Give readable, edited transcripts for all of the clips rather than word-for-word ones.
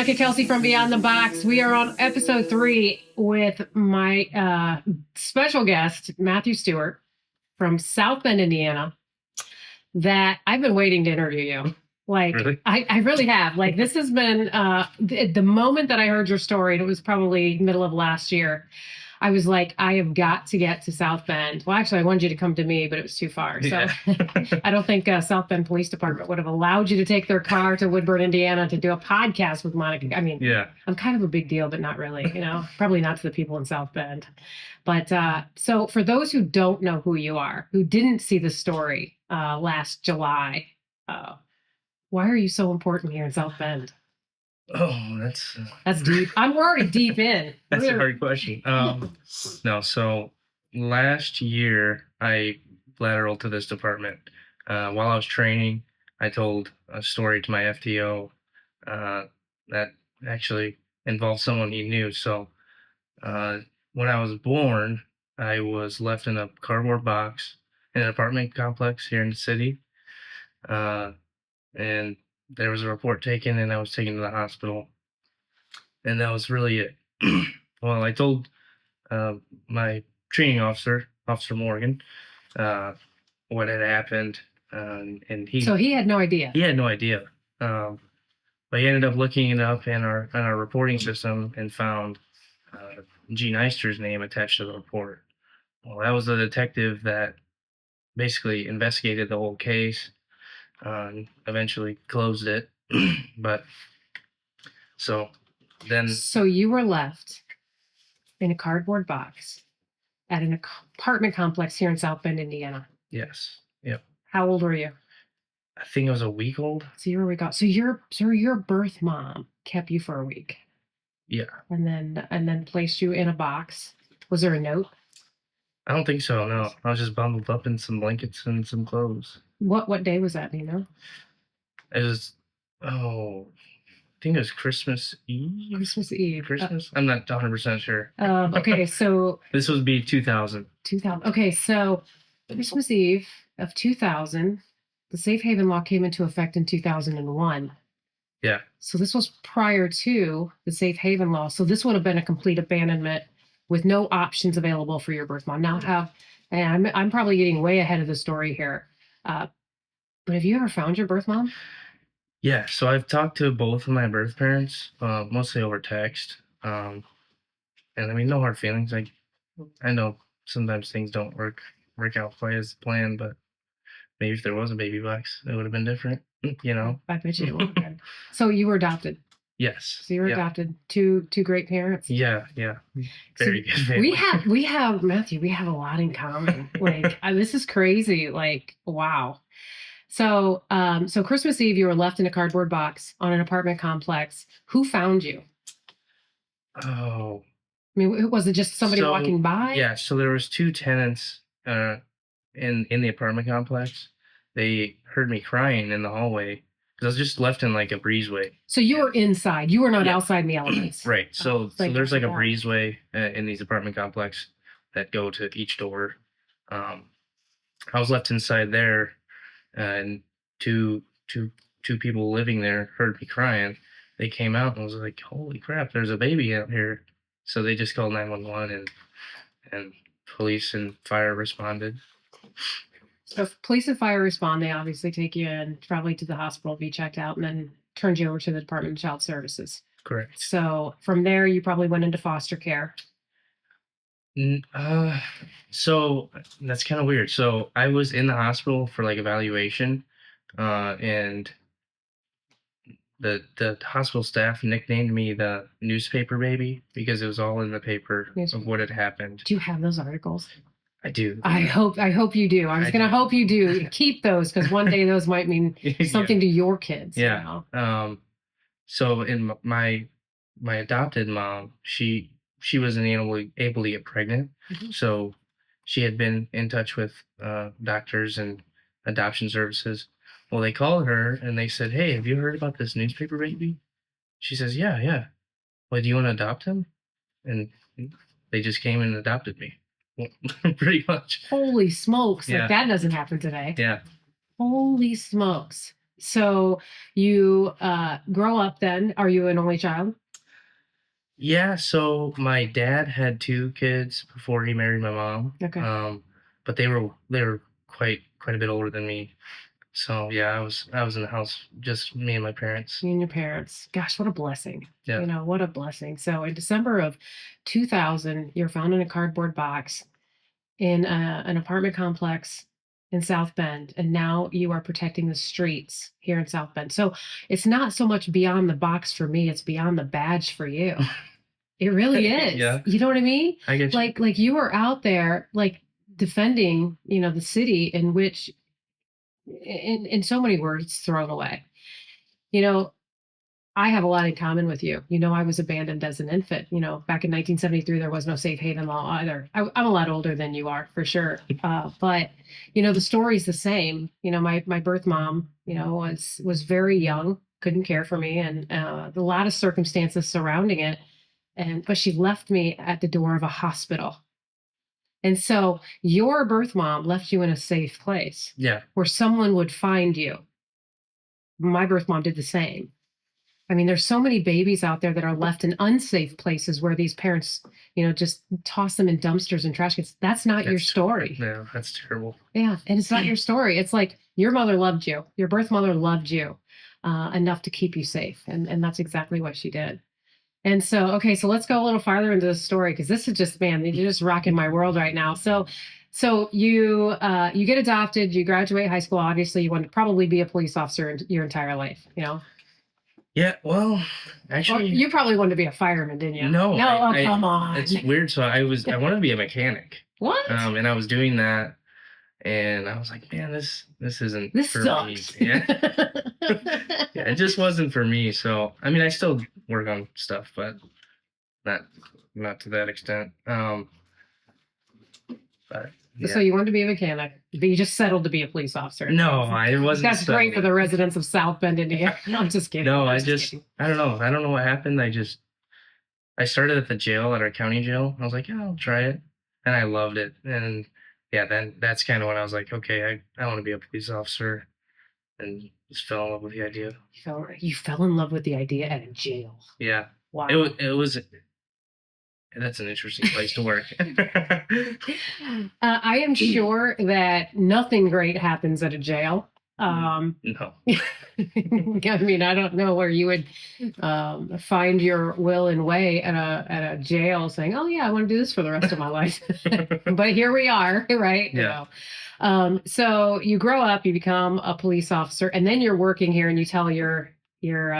Monica Kelsey from Beyond the Box. We are on episode 3 with my special guest, Matthew Stewart from South Bend, Indiana, that I've been waiting to interview you. Like, Really? I really have. Like, this has been the moment that I heard your story, and it was probably middle of last year. I was like, I have got to get to South Bend. Well, actually, I wanted you to come to me, but it was too far. So I don't think South Bend Police Department would have allowed you to take their car to Woodburn, Indiana to do a podcast with Monica. I mean, I'm kind of a big deal, but not really, probably not to the people in South Bend. But so for those who don't know who you are, who didn't see the story last July, why are you so important here in South Bend? Oh, that's deep. I'm already deep in. That's a hard question. No, so last year I lateraled to this department. While I was training, I told a story to my FTO that actually involved someone he knew. So when I was born, I was left in a cardboard box in an apartment complex here in the city. And there was a report taken, and I was taken to the hospital. And that was really it. Well, I told my training officer, Officer Morgan, what had happened, and he... So he had no idea? He had no idea. But he ended up looking it up in our reporting system and found Gene Eister's name attached to the report. Well, that was the detective that basically investigated the whole case. Eventually closed it. But so you were left in a cardboard box at an apartment complex here in South Bend, Indiana. Yes. Yep. How old were you? I think I was a week old. So you were a week old. So your birth mom kept you for a week. Yeah. And then placed you in a box. Was there a note? I don't think so, no. I was just bundled up in some blankets and some clothes. What day was that, do you know? It was, I think it was Christmas Eve. Christmas Eve. I'm not 100% sure. Okay, so... This would be 2000. 2000. Okay, so Christmas Eve of 2000, the safe haven law came into effect in 2001. Yeah. So this was prior to the safe haven law. So this would have been a complete abandonment with no options available for your birth mom. And I'm probably getting way ahead of the story here. But have you ever found your birth mom? Yeah, so I've talked to both of my birth parents, mostly over text. And I mean, no hard feelings. I know sometimes things don't work out quite as planned, but maybe if there was a baby box, it would have been different, I bet you it would have been. So you were adopted? Yes. So you were adopted. Two great parents? Yeah. Very good family. We have, Matthew, we have a lot in common. Like, this is crazy. Like, wow. So, so Christmas Eve, you were left in a cardboard box on an apartment complex. Who found you? Oh. I mean, was it just somebody walking by? Yeah, so there was 2 tenants in the apartment complex. They heard me crying in the hallway because I was just left in like a breezeway. So you were inside. You were not outside in the elements. Right. So there's like a breezeway in these apartment complex that go to each door. I was left inside there, and two people living there heard me crying. They came out and was like, "Holy crap, there's a baby out here." So they just called 911 and police and fire responded. So if police and fire respond, they obviously take you in, probably to the hospital, be checked out, and then turned you over to the Department of Child Services. Correct. So from there, you probably went into foster care. So that's kind of weird. So I was in the hospital for like evaluation, and the hospital staff nicknamed me the newspaper baby because it was all in the paper of what had happened. Do you have those articles? I do. I hope you do. I was going to hope you do. Keep those, because one day those might mean something to your kids. Yeah. So in my adopted mom, she wasn't able to get pregnant. Mm-hmm. So she had been in touch with doctors and adoption services. Well, they called her and they said, "Hey, have you heard about this newspaper baby?" She says, Yeah. Well, do you want to adopt him? And they just came and adopted me. Pretty much. Holy smokes. Yeah. Like, that doesn't happen today. Yeah. Holy smokes. So you grow up then. Are you an only child? Yeah, so my dad had 2 kids before he married my mom. Okay. But they were quite a bit older than me. So yeah, I was in the house, just me and my parents. You and your parents. Gosh, what a blessing. Yeah. What a blessing. So in December of 2000, you're found in a cardboard box in an apartment complex in South Bend. And now you are protecting the streets here in South Bend. So it's not so much beyond the box for me, it's beyond the badge for you. It really is. Yeah. You know what I mean? I get you. Like you were out there like defending, the city in which in so many words thrown away. You know, I have a lot in common with you. I was abandoned as an infant. Back in 1973, there was no safe haven law either. I'm a lot older than you are, for sure. But the story's the same. My birth mom, was very young, couldn't care for me, and a lot of circumstances surrounding it. But she left me at the door of a hospital. And so your birth mom left you in a safe place Yeah. where someone would find you. My birth mom did the same. I mean, there's so many babies out there that are left in unsafe places where these parents, just toss them in dumpsters and trash cans. That's not your story. Yeah, that's terrible. Yeah, and it's not your story. It's like your mother loved you. Your birth mother loved you enough to keep you safe, and that's exactly what she did. And so, okay, so let's go a little farther into the story because this is just, man, you're just rocking my world right now. So you get adopted, you graduate high school. Obviously, you want to probably be a police officer your entire life, Yeah, well, Or actually, you probably wanted to be a fireman, didn't you? no. Come on. It's weird. So I wanted to be a mechanic. What? And I was doing that, and I was like, man, this isn't This for sucks. me. Yeah. Yeah, it just wasn't for me. So I mean, I still work on stuff, but not to that extent. But So yeah. you wanted to be a mechanic, but you just settled to be a police officer. No, I wasn't. That's great for the residents of South Bend, Indiana. No, I'm just kidding. No, I'm I kidding. don't know. I don't know what happened. I started at the jail, at our county jail. I was like, yeah, I'll try it. And I loved it. And yeah, then that's kind of when I was like, okay, I want to be a police officer, and just fell in love with the idea. You fell in love with the idea at a jail. Yeah. Wow. It was that's an interesting place to work. I am sure that nothing great happens at a jail. No. I mean, I don't know where you would find your will and way at a jail saying, "Oh yeah, I want to do this for the rest of my life." But here we are, right? Yeah. So you grow up, you become a police officer, and then you're working here, and you tell your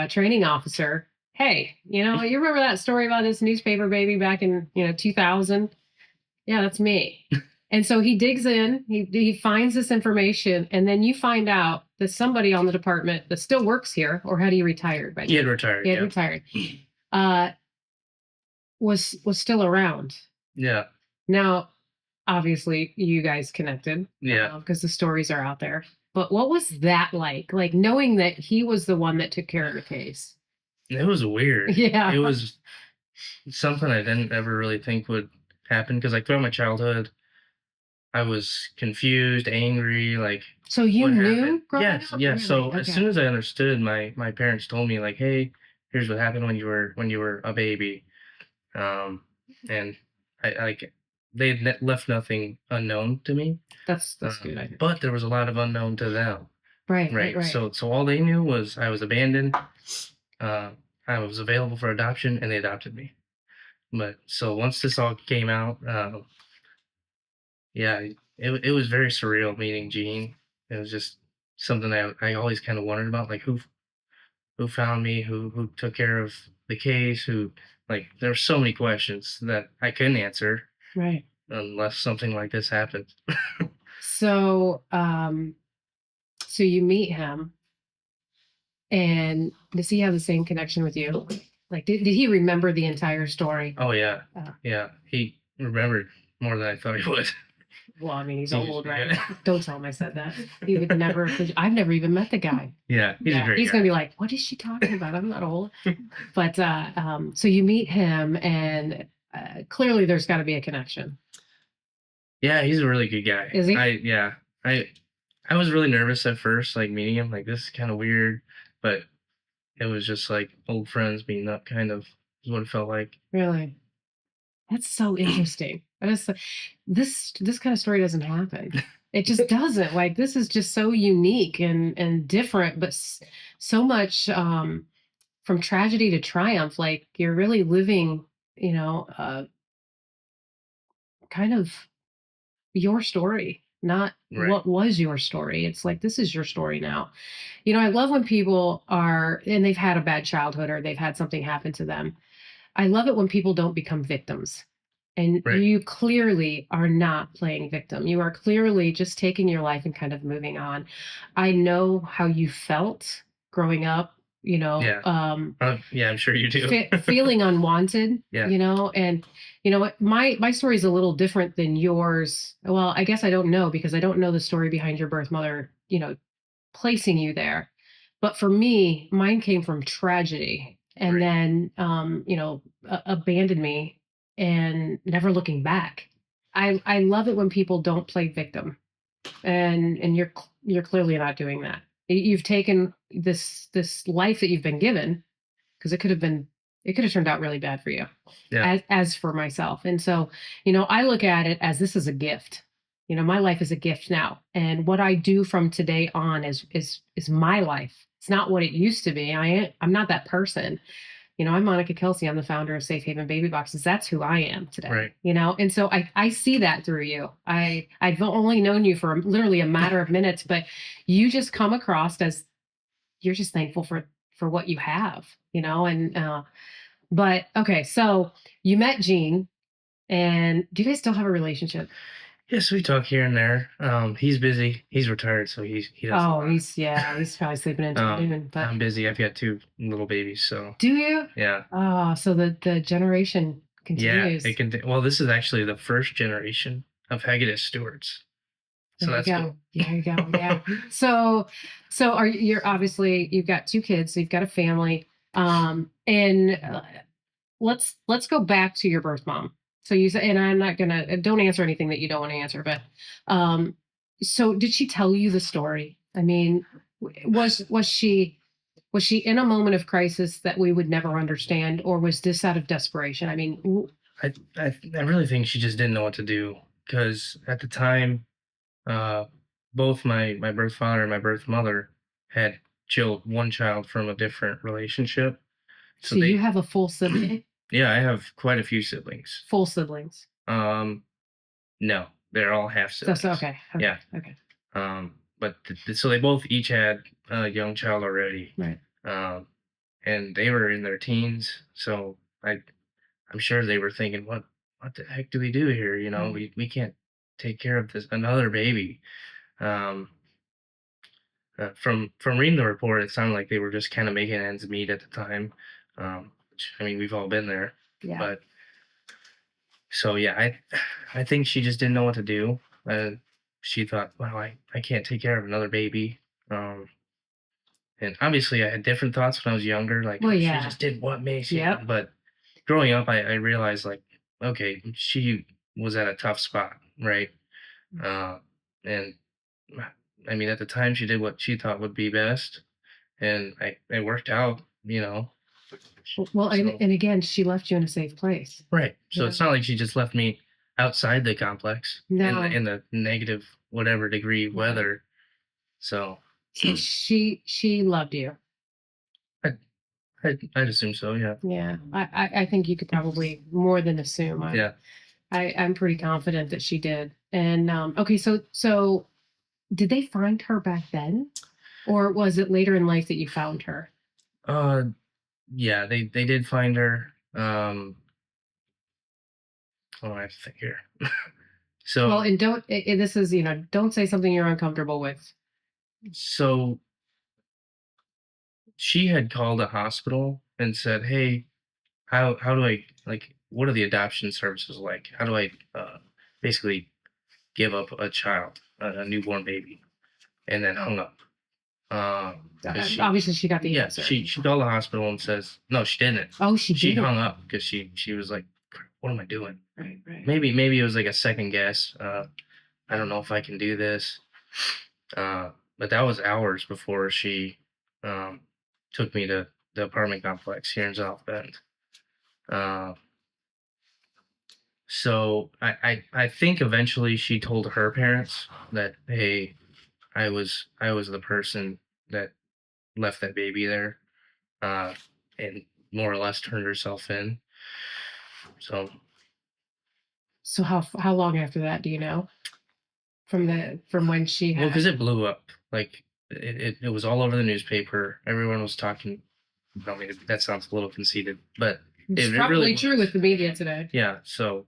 training officer, "Hey, you remember that story about this newspaper baby back in 2000? Yeah, that's me." And so he digs in, he finds this information, and then you find out that somebody on the department that still works here, or had he retired? He had retired. He had retired. Was still around. Yeah. Now, obviously, you guys connected. Yeah. Because the stories are out there. But what was that like? Like knowing that he was the one that took care of the case. It was weird. Yeah. It was something I didn't ever really think would happen, because like throughout my childhood, I was confused, angry, like. So you knew happened? growing Yes, up? yeah. Really? So Okay. as soon as I understood, my parents told me like, "Hey, here's what happened when you were a baby," and I like they left nothing unknown to me. That's good. I think. But there was a lot of unknown to them. Right. So all they knew was I was abandoned. I was available for adoption, and they adopted me. But so once this all came out, yeah, it was very surreal meeting Gene. It was just something that I always kind of wondered about, like who found me, who took care of the case, like there were so many questions that I couldn't answer, Right. unless something like this happened. So, so you meet him, and does he have the same connection with you? Like, did he remember the entire story? Oh yeah, Oh. yeah. He remembered more than I thought he would. Well, I mean, he's He's- old, right? yeah. Don't tell him I said that. He would never. I've never even met the guy. Yeah, he's a great He's guy. gonna be like, "What is she talking about? I'm not old." But so you meet him, and clearly there's got to be a connection. Yeah, he's a really good guy. Is he? I I was really nervous at first, like meeting him. Like this is kind of weird, but it was just like old friends meeting up, kind of is what it felt like. Really? That's so interesting. That is this kind of story doesn't happen. It just doesn't. Like this is just so unique and different, but so much from tragedy to triumph. Like you're really living, kind of your story, not Right. what was your story. It's like this is your story now. I love when people are and they've had a bad childhood or they've had something happen to them. I love it when people don't become victims. And Right. you clearly are not playing victim. You are clearly just taking your life and kind of moving on. I know how you felt growing up, Yeah. Yeah, I'm sure you do. feeling unwanted, Yeah. and you know what, my story is a little different than yours. Well, I guess I don't know because I don't know the story behind your birth mother, placing you there. But for me, mine came from tragedy and Right. then, abandoned me and never looking back. I love it when people don't play victim, and you're clearly not doing that. You've taken this life that you've been given because it could have turned out really bad for you, Yeah. as for myself. And so, I look at it as this is a gift. My life is a gift now, and what I do from today on is my life. It's not what it used to be. I'm not that person. I'm Monica Kelsey. I'm the founder of Safe Haven Baby Boxes. That's who I am today. Right. And so I see that through you. I've only known you for literally a matter of minutes, but you just come across as you're just thankful for what you have, and but okay, so you met Gene, and do you guys still have a relationship? Yes, we talk here and there. He's busy. He's retired, so he doesn't. Oh, he's probably sleeping until noon. But I'm busy. I've got 2 little babies, so do you? yeah. Oh, so the generation Yeah, continues. it can. Well, this is actually the first generation of Haggadah Stewarts, so There you that's go. cool. There you go. Yeah. So you're obviously you've got 2 kids, so you've got a family. And let's go back to your birth mom. So you said, and I'm not gonna don't answer anything that you don't want to answer, but um, so did she tell you the story? I mean, was she in a moment of crisis that we would never understand, or was this out of desperation? I mean, I really think she just didn't know what to do because at the time, uh, both my birth father and my birth mother had one child from a different relationship. So so you they, have a full sibling, yeah, I have quite a few siblings. full siblings. Um, no, they're all half siblings. So okay, okay, Yeah. okay, But so they both each had a young child already. right. Um, and they were in their teens, so I'm sure they were thinking, what the heck do we do here? Right. We can't take care of this another baby. Um, from reading the report, it sounded like they were just kind of making ends meet at the time. Which, I mean, we've all been there. Yeah. But so yeah, I think she just didn't know what to do. She thought, well, I can't take care of another baby. And obviously, I had different thoughts when I was younger. Like, Well, oh, yeah. she just did what makes you. Yep. But growing up, I realized, like, okay, she was at a tough spot, right? Uh, and I mean, at the time, she did what she thought would be best, and it worked out, you know. Well, and, So, and again, she left you in a safe place. right. So Yeah. it's not like she just left me outside the complex No. in the negative whatever degree Right. weather. So So she loved you. I'd assume so, yeah. Yeah. I think you could probably more than assume. Yeah. I'm pretty confident that she did. And okay, so did they find her back then? Or was it later in life that you found her? Uh, yeah, they did find her. Oh, I have to think here. So, Well, and this is, don't say something you're uncomfortable with. so she had called a hospital and said, "Hey, how do I like? What are the adoption services like? How do I basically give up a child, a newborn baby?" And then hung up. 'Cause Obviously, she got the yeah, answer. she called the hospital and says, no, she didn't. Oh, she didn't. Hung up because she was like, what am I doing? Right. Maybe it was like a second guess. I don't know if I can do this. But that was hours before she um, took me to the apartment complex here in South Bend. Uh, so I think eventually she told her parents that, hey, I was the person that left that baby there, uh, and more or less turned herself in. So So how long after that do you know from when she well, because had? it blew up, like it was all over the newspaper. Everyone was talking. I mean, that sounds a little conceited, but It's it really probably true was. with the media today. Yeah. So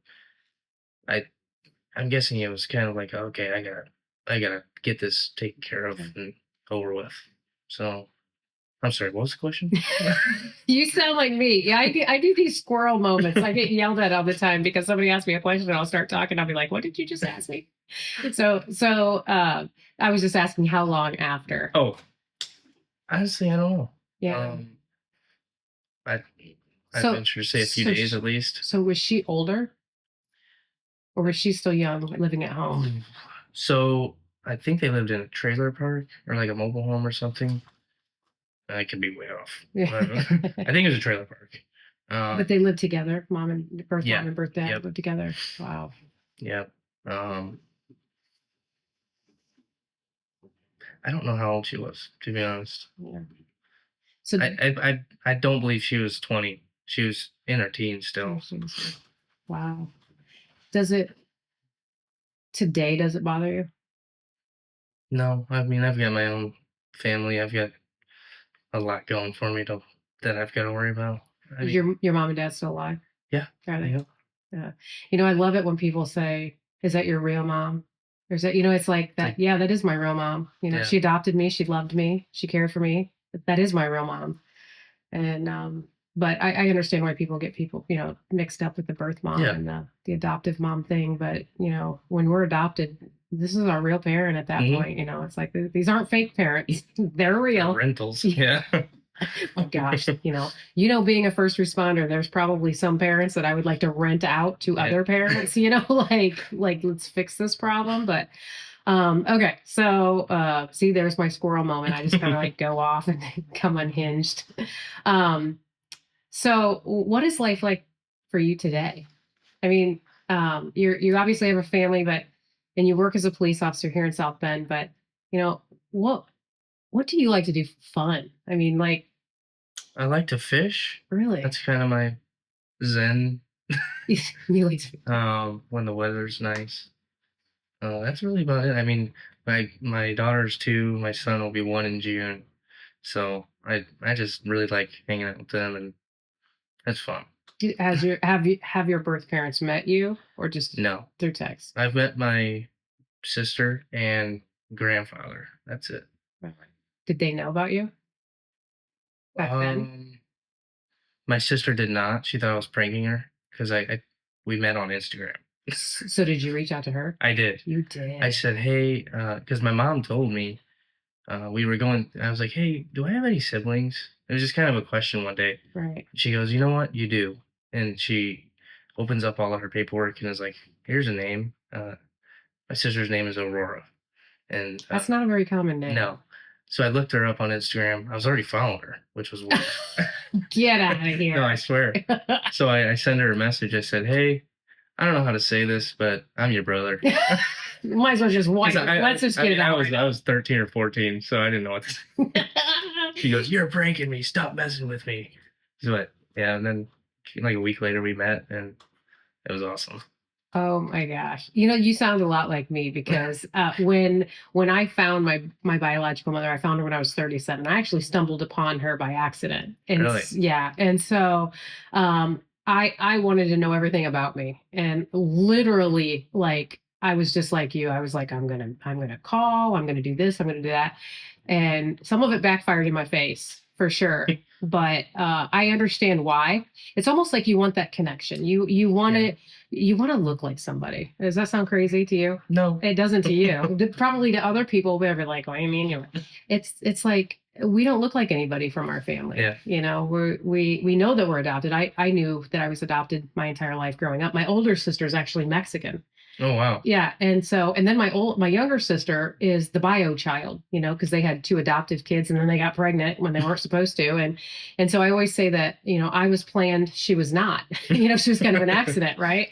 I I'm guessing it was kind of like, okay, I gotta get this taken care of Okay. and over with. So I'm sorry, what was the question? You sound like me. Yeah, I do these squirrel moments. I get yelled at all the time because somebody asks me a question and I'll start talking. I'll be like, "What did you just ask me?" So I was just asking how long after. Oh, honestly, I don't know. Yeah. I I'd So venture to say a few so days sh- at least. so was she older or was she still young, living at home? So I think they lived in a trailer park or like a mobile home or something. I could be way off. But I think it was a trailer park. But they lived together. Mom and Yeah. mom and birth dad Yep. lived together. Wow. Yep. I don't know how old she was, to be honest. Yeah. So I don't believe she was 20. She was in her teens still. wow. Does it today? Does it bother you? No, I mean I've got my own family. I've got a lot going for me that I've got to worry about. I Is mean, your mom and dad still alive? yeah, Are they? yeah, Yeah. I love it when people say, "Is that your real mom?" Or is that, it's like that. like, Yeah, that is my real mom. yeah, She adopted me. She loved me. She cared for me. That is my real mom. And, but I understand why people get mixed up with the birth mom yeah. and the adoptive mom thing. But, when we're adopted, this is our real parent at that Mhm. point. It's like these aren't fake parents. They're real. Rentals, yeah. Oh gosh, being a first responder, there's probably some parents that I would like to rent out to Yeah. other parents, like let's fix this problem. But okay, so see, there's my squirrel moment. I just kind of like go off and come unhinged. Um, so what is life like for you today? I mean, you obviously have a family, and you work as a police officer here in South Bend, but you know, what what do you like to do for fun? I mean, like, I like to fish. really? That's kind of my zen. You like to- When the weather's nice. That's really about it. I mean, my daughter's 2, my son will be 1 in June. So I just really like hanging out with them, and it's fun. have your birth parents met you or just No, through text? I've met my sister and grandfather. That's it. Right. Did they know about you back then? My sister did not. She thought I was pranking her because we met on Instagram. So did you reach out to her? I did. You did. I said, hey, because my mom told me we were going. I was like, hey, do I have any siblings? It was just kind of a question one day. Right. She goes, you know what, you do, and she opens up all of her paperwork and is like, here's a name. My sister's name is Aurora, and That's not a very common name. no. So I looked her up on Instagram. I was already following her, which was weird. Get out of here. No, I swear. So I sent her a message. I said, hey, I don't know how to say this, but I'm your brother. Might as well just white. 'Cause Let's just get it out. I was 13 or 14, so I didn't know what to say. She goes, you're pranking me. Stop messing with me. But yeah, and then like a week later we met, and it was awesome. Oh my gosh. You sound a lot like me because when I found my biological mother, I found her when I was 37. I actually stumbled upon her by accident. And Really? yeah. And so I wanted to know everything about me. And literally, like, I was just like you. I was like, I'm gonna call, I'm gonna do this, I'm gonna do that. And some of it backfired in my face for sure. But I understand why. It's almost like you want that connection. You want to you want to look like somebody. Does that sound crazy to you? No. It doesn't to you. Probably to other people, they're like, "What do you mean?" It's like we don't look like anybody from our family. Yeah. We know that we're adopted. I knew that I was adopted my entire life growing up. My older sister is actually Mexican. Oh wow. Yeah. And then my younger sister is the bio child, because they had two adoptive kids and then they got pregnant when they weren't supposed to. And so I always say that, I was planned, she was not, she was kind of an accident. Right.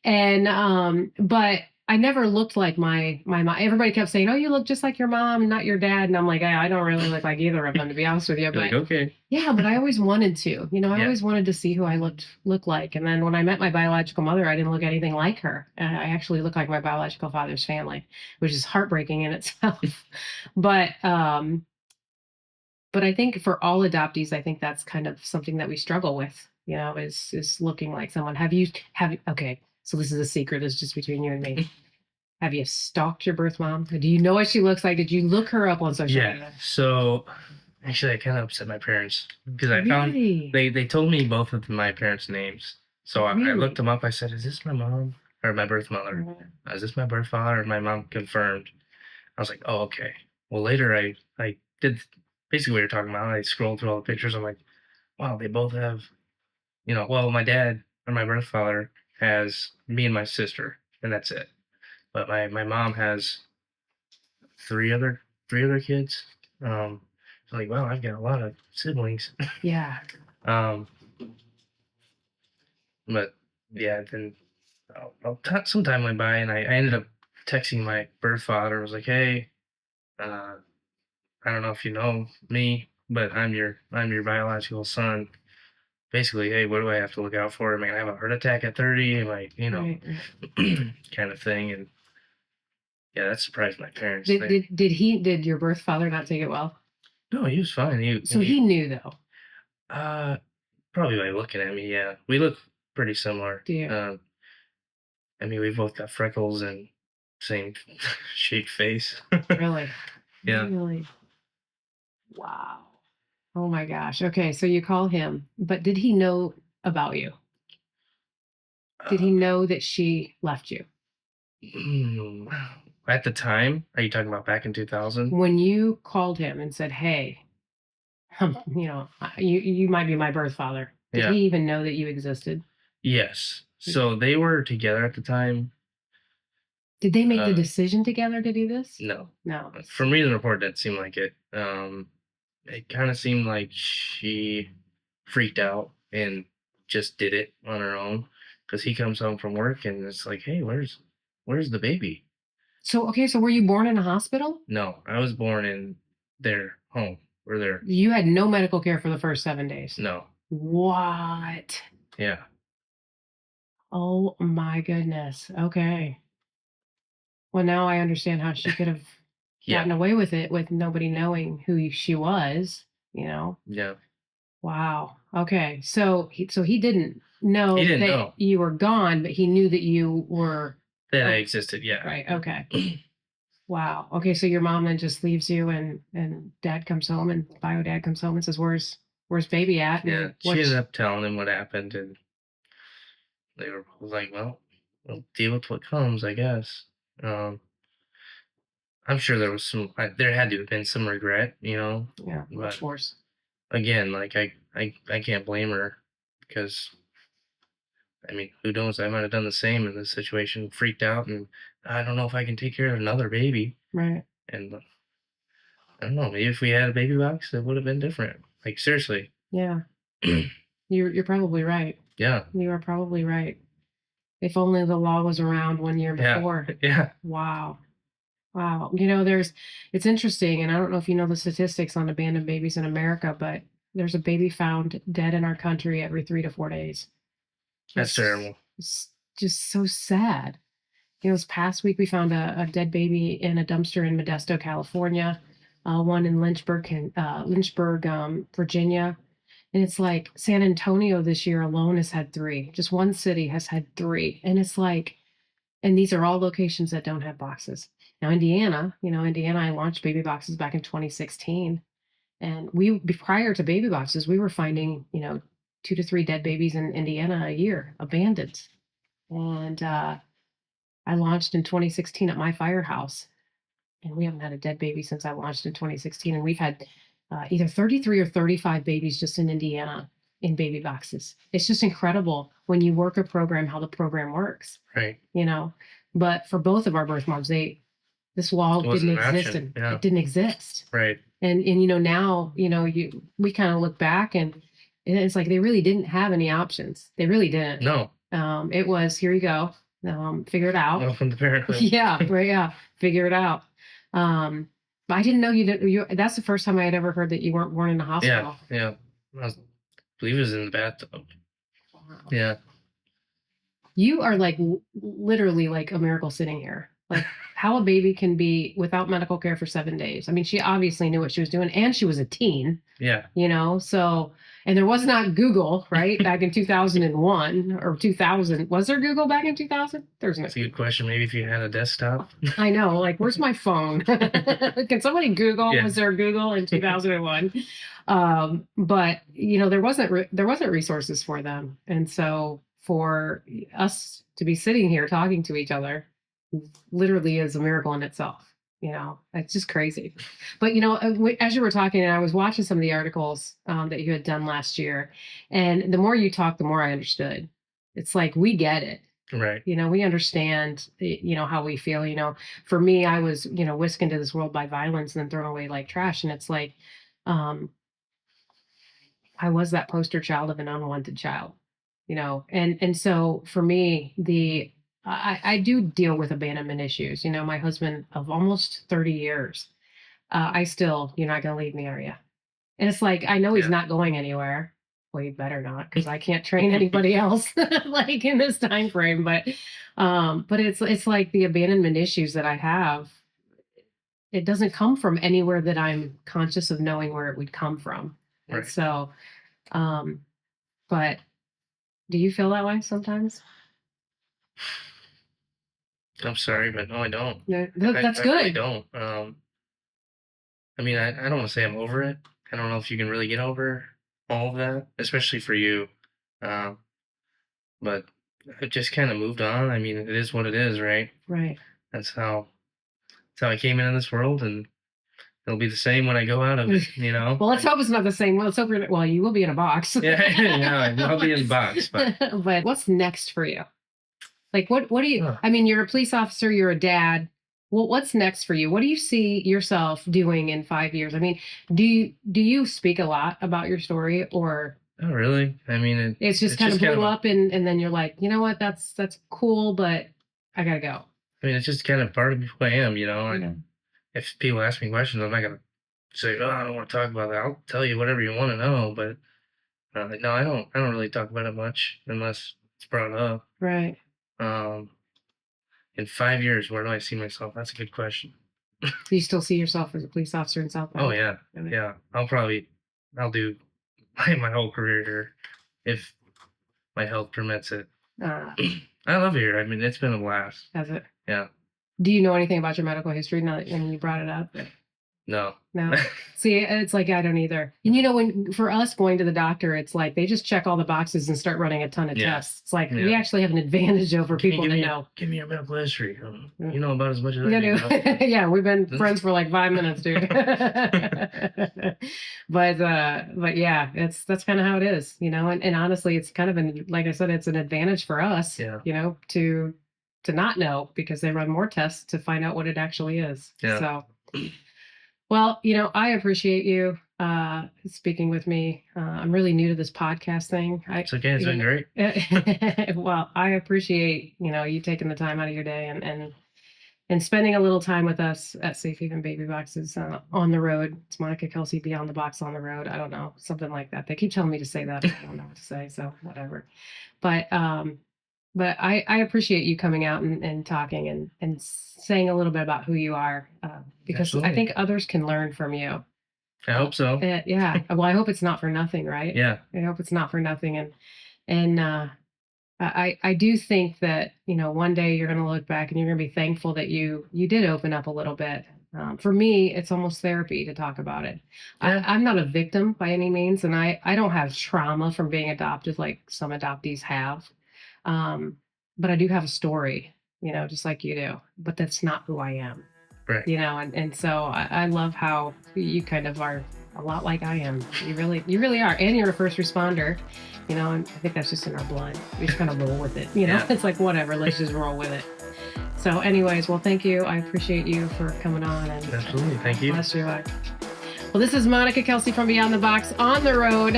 And, but I never looked like my mom. Everybody kept saying, "Oh, you look just like your mom and not your dad." And I'm like, I don't really look like either of them, to be honest with you. You're But like, okay. yeah, but I always wanted to, I Yeah. always wanted to see who I look like. And then when I met my biological mother, I didn't look anything like her. I actually look like my biological father's family, which is heartbreaking in itself. but but I think for all adoptees, I think that's kind of something that we struggle with, is looking like someone. Okay, so this is a secret, it's just between you and me. Have you stalked your birth mom? Do you know what she looks like? Did you look her up on social Yeah. media? So actually, I kind of upset my parents because I found Really? they told me both of my parents' names. So I Really? looked them up. I said, "Is this my mom or my birth mother? Is this my birth father?" And my mom confirmed. I was like, "Oh, okay." Well, later I did basically what you're talking about. I scrolled through all the pictures. I'm like, "Wow, they both have." Well, my dad or my birth father has me and my sister, and that's it. But my mom has three other kids. So like, wow, I've got a lot of siblings. Yeah. um, but yeah, then some time went by, and I ended up texting my birth father. I was like, hey, uh, I don't know if you know me, but I'm your biological son. Basically, hey, what do I have to look out for? Am I gonna have a heart attack at 30? Am I, Right. kind of thing? And yeah, that surprised my parents. Did your birth father not take it well? No, he was fine. So he knew though. Uh, Probably by looking at me, yeah. We look pretty similar. Do you? I mean, we've both got freckles and same shaped face. Really? Yeah. Really? Wow. Oh my gosh. Okay, so you call him, but did he know about you? Did he Uh, know that she left you? at the time, are you talking about back in 2000? When you called him and said, "Hey, you might be my birth father." Did Yeah. he even know that you existed? Yes. So they were together at the time. Did they make the Uh, decision together to do this? no. No. From reading the report, that seemed like it. It kind of seemed like she freaked out and just did it on her own because he comes home from work and it's like, hey, where's the baby? So okay, so were you born in a hospital? No, I was born in their home or their You had no medical care for the first 7 days. no, What? yeah, Oh my goodness. Okay. Well, now I understand how she could have yeah, gotten away with it with nobody knowing who she was, you know? yeah. Wow. Okay. So he didn't know He didn't that know you were gone, but he knew that you were. that I Oh, existed. Yeah, right. Okay. Wow. Okay. So your mom then just leaves you, and dad comes home, and bio dad comes home and says, "Where's baby at?" yeah. And She ended up telling him what happened, and they were both like, well, we'll deal with what comes, I guess. Um, I'm sure there was there had to have been some regret, Yeah, of but course. again, like I can't blame her because I mean, who knows? I might have done the same in this situation, freaked out, and I don't know if I can take care of another baby. Right. And I don't know, maybe if we had a baby box, it would have been different. Like seriously. Yeah. You're probably right. Yeah. You are probably right. If only the law was around 1 year Yeah. before. Yeah. Wow. Wow. It's interesting, and I don't know if you know the statistics on abandoned babies in America, but there's a baby found dead in our country every 3 to 4 days. That's terrible. It's just so sad. This past week we found a dead baby in a dumpster in Modesto, California, one in Lynchburg, Virginia. And it's like San Antonio this year alone has had three. Just one city has had three. And it's like, and these are all locations that don't have boxes. Now, Indiana, I launched baby boxes back in 2016. And prior to baby boxes, we were finding, 2 to 3 dead babies in Indiana a year, abandoned. And I launched in 2016 at my firehouse. And we haven't had a dead baby since I launched in 2016. And we've had either 33 or 35 babies just in Indiana in baby boxes. It's just incredible when you work a program, how the program works. Right. But for both of our birthmarks, this wall It wasn't didn't an exist, option. and Yeah. it didn't exist. Right. And now, we kind of look back, and it's like they really didn't have any options. They really didn't. No. It was, here you go, figure it out. Well, from the parenthood. Yeah, right. Yeah, figure it out. But I didn't know you did. That's the first time I had ever heard that you weren't born in a hospital. Yeah. I believe it was in the bathtub. Wow. Yeah. You are like literally like a miracle sitting here. Like how a baby can be without medical care for 7 days. I mean, she obviously knew what she was doing, and she was a teen. Yeah. So, and there was not Google, right? Back in 2001 or 2000. Was there Google back in 2000? There's no. That's a good question. Maybe if you had a desktop. I know. Like, where's my phone? Can somebody Google? Yeah. Was there Google in 2001? But there wasn't resources for them, and so for us to be sitting here talking to each other literally is a miracle in itself. It's just crazy. But as you were talking, and I was watching some of the articles that you had done last year, and the more you talked, the more I understood. It's like we get it. Right. We understand how we feel. For me, I was whisked into this world by violence and then thrown away like trash, and it's like I was that poster child of an unwanted child. And so for me, I do deal with abandonment issues. My husband of almost 30 years, I still, you're not going to leave me, are you? And it's like, I know he's not going anywhere. Well, you better not, because I can't train anybody else like in this time frame. But it's like the abandonment issues that I have. It doesn't come from anywhere that I'm conscious of knowing where it would come from. Right. And so, but do you feel that way sometimes? I'm sorry, but no, I don't. No, that's I good. really don't. I mean, I don't want to say I'm over it. I don't know if you can really get over all of that, especially for you. But I've just kind of moved on. I mean, it is what it is, right? Right. That's how I came into this world, and it'll be the same when I go out of it, Well, let's hope it's not the same. Let's hope you will be in a box. Yeah, I'll be in the box. But but what's next for you? Like, what do you, I mean, you're a police officer, you're a dad. Well, what's next for you? What do you see yourself doing in 5 years? I mean, do you speak a lot about your story, or? Not really. I mean, it's just kind of blew up, and then you're like, you know what, that's cool, but I gotta go. I mean, it's just kind of part of who I am, If people ask me questions, I'm not gonna say, "Oh, I don't want to talk about that." I'll tell you whatever you want to know, but no, I don't really talk about it much unless it's brought up. Right. In 5 years, where do I see myself? That's a good question. Do you still see yourself as a police officer in South Bend? Oh yeah, yeah. I'll do my whole career here if my health permits it. I love it here. I mean, it's been a blast. Has it? Yeah. Do you know anything about your medical history now that you brought it up? No. See, it's like I don't either. And when for us going to the doctor, it's like they just check all the boxes and start running a ton of tests. It's like we actually have an advantage over people that know. Give me your medical history. You know about as much as I do. Yeah, we've been friends for like 5 minutes, dude. but yeah, that's kind of how it is, And honestly, it's kind of like I said, it's an advantage for us, to not know, because they run more tests to find out what it actually is. Yeah. So. Well, I appreciate you speaking with me. I'm really new to this podcast thing. It's okay. It's been great. Well, I appreciate, you taking the time out of your day and spending a little time with us at Safe Haven Baby Boxes on the road. It's Monica Kelsey, Beyond the Box on the Road. I don't know, something like that. They keep telling me to say that. I don't know what to say, so whatever. But I appreciate you coming out and talking and saying a little bit about who you are, because absolutely. I think others can learn from you. I hope so. Yeah. Well, I hope it's not for nothing, right? Yeah. I hope it's not for nothing. And I do think that, one day you're going to look back and you're going to be thankful that you did open up a little bit. For me, it's almost therapy to talk about it. Yeah. I'm not a victim by any means, and I don't have trauma from being adopted like some adoptees have. But I do have a story, just like you do, but that's not who I am. Right. And so I love how you kind of are a lot like I am. You really are. And you're a first responder, and I think that's just in our blood. We just kind of roll with it, Yeah. It's like, whatever, let's just roll with it. So, anyways, well, thank you. I appreciate you for coming on. And Absolutely. Thank you. bless you. Well, this is Monica Kelsey from Beyond the Box on the road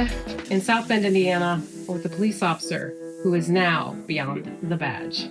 in South Bend, Indiana, with a police officer who is now beyond the badge.